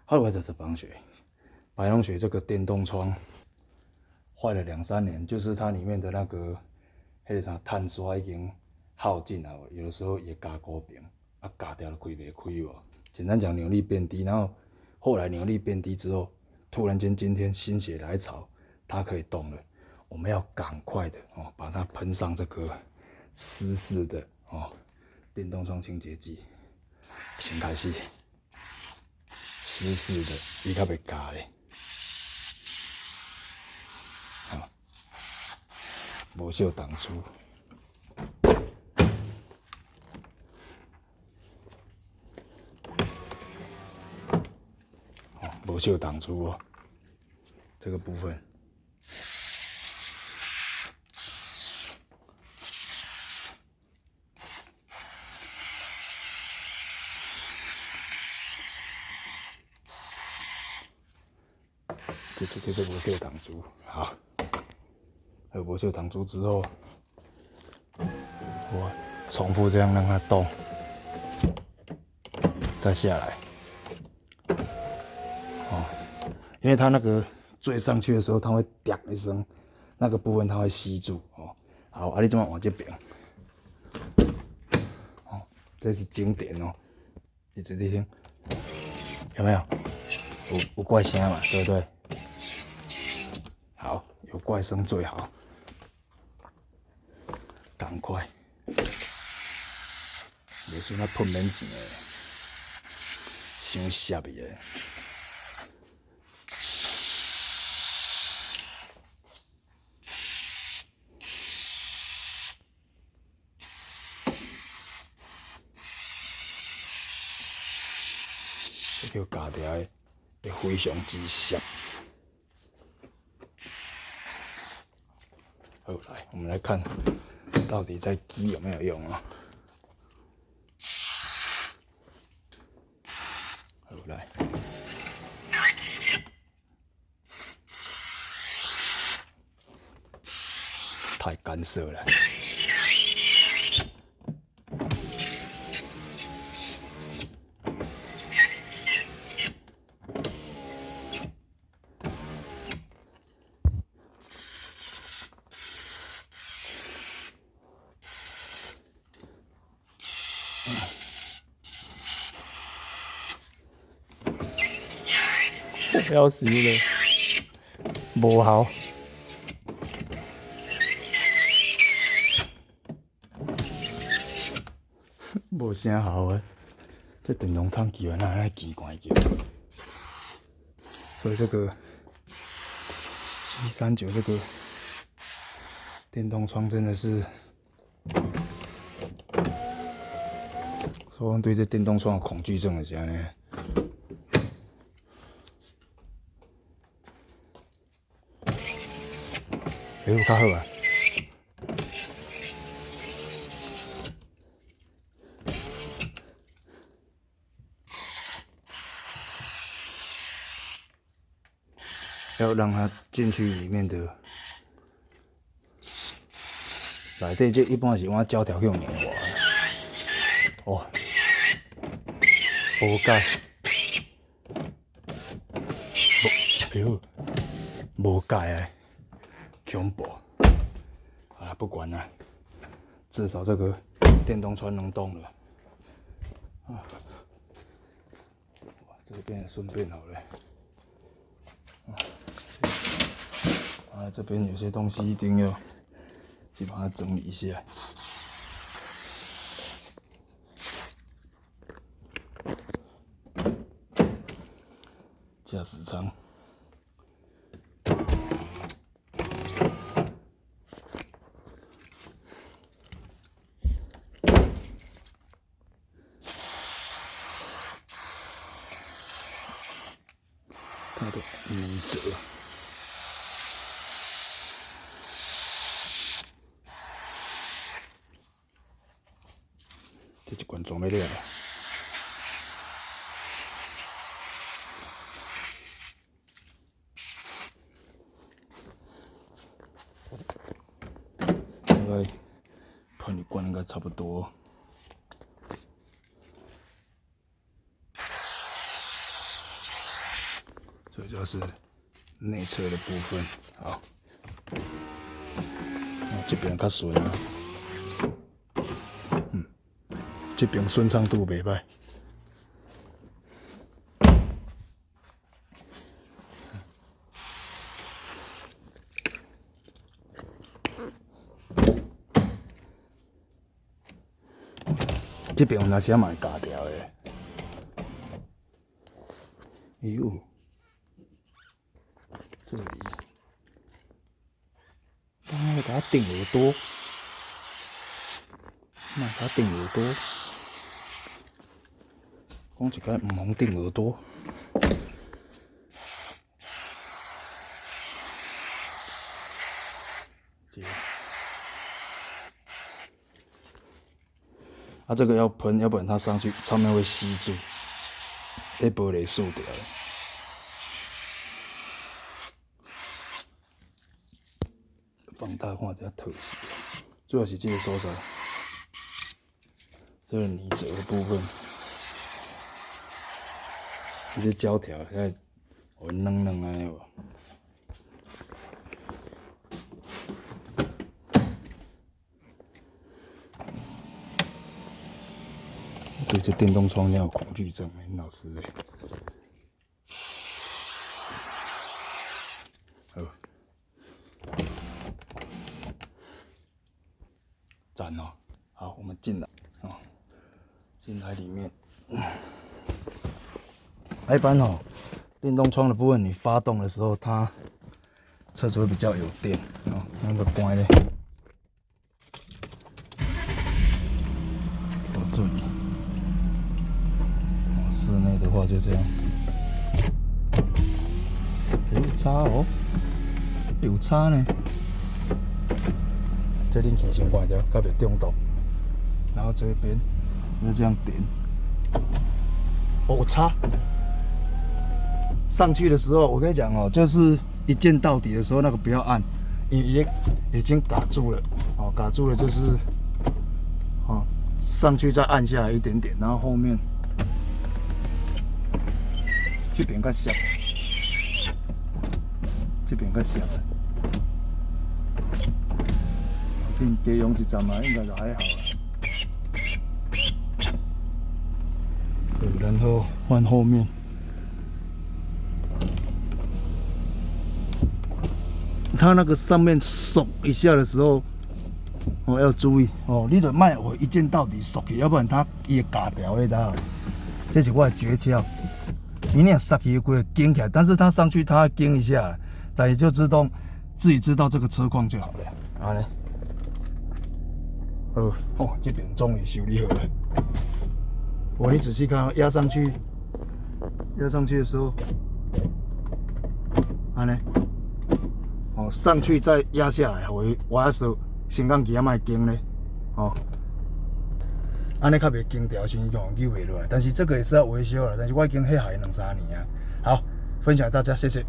后来才白龙学这个电动窗坏了2、3年，就是它里面的那个个啥碳刷已经耗尽了，有的时候也加高平，啊加掉了开袂开哦。简单讲，扭力变低，然后后来扭力变低之后，突然间今天心血来潮，它可以动了，我们要赶快的哦，把它喷上这个湿式的哦电动窗清洁剂，先开始。湿式的，伊较袂加咧，啊，无小动粗，哦，无小动粗哦，这个部分，这无小动粗，好，有无小动粗之后，我重复这样让它动，再下来，哦，因为它那个坠上去的时候，它会“叮”一声，那个部分它会吸住哦。好，啊，你怎么往这边？哦，这是经典哦，一直听，有没有？有怪声嘛，对不对？好，有怪声最好，赶快，袂算那喷免钱的，伤涩伊的。这叫加条的，会非常之涩。好，来，我们来看，到底在机有没有用啊？好，来，太干涩了。要死了，无效，无啥效的。这电动窗叫哪来奇怪叫？所以这个739这个电动窗真的是，说对这电动窗有恐惧症的是安尼。有较好啊。要让它进去里面的，内底这一般是我胶条用粘化，哦，无解，哎呦，无解啊，恐怖。好了，不管了，至少这个电动窗能动了。啊，这边也顺便好了。啊，这边有些东西一定要去把它整理一下。驾驶舱，它的雨遮。这一罐装要了。大概喷一罐应该差不多。这就是内侧的部分。好，这边较顺啊，这边顺畅度袂歹。这边有哪些嘛会夹掉的？哎呦，这里，刚刚给它顶耳朵，那它顶耳朵，讲一个唔好顶耳朵。啊，这个要喷，要不然它上去上面会吸住，被玻璃塑掉了。放大看一下透视，主要是这个所在，这个泥泽的部分，这些胶条现在会软软安尼无？对这电动窗有恐惧症，很老师好，赞哦！好，我们进来哦，进来里面。一般哦，电动窗的部分，你发动的时候，它车子会比较有电哦。那个关嘞，到这里。室内的话就这样。有差哦，有差呢。这冷气先关掉，较袂中毒。然后这边就这样点，有差。上去的时候，我跟你讲哦，就是一键到底的时候，那个不要按，已经卡住了，哦，卡住了就是，哦，上去再按下来一点点，然后后面这边较小，这边较小。加用一站嘛，应该就还好了。对，然后换后面。它那个上面锁一下的时候，哦要注意哦，你得卖我一键到底锁起，要不然它也嘎掉的，知道？这是我的诀窍。你那塞起会紧起来，但是它上去它紧一下，但你就自己知道这个车况就好了。好嘞。哦，这边终于修理好了。哦，你仔细看，压上去的时候，安尼。哦，上去再压下来，我那时候升降机也卖紧咧，哦，安尼较袂紧条，先用救袂落来。但是这个也是要维修了，但是我已经迄下2、3年啊。好，分享大家，谢谢。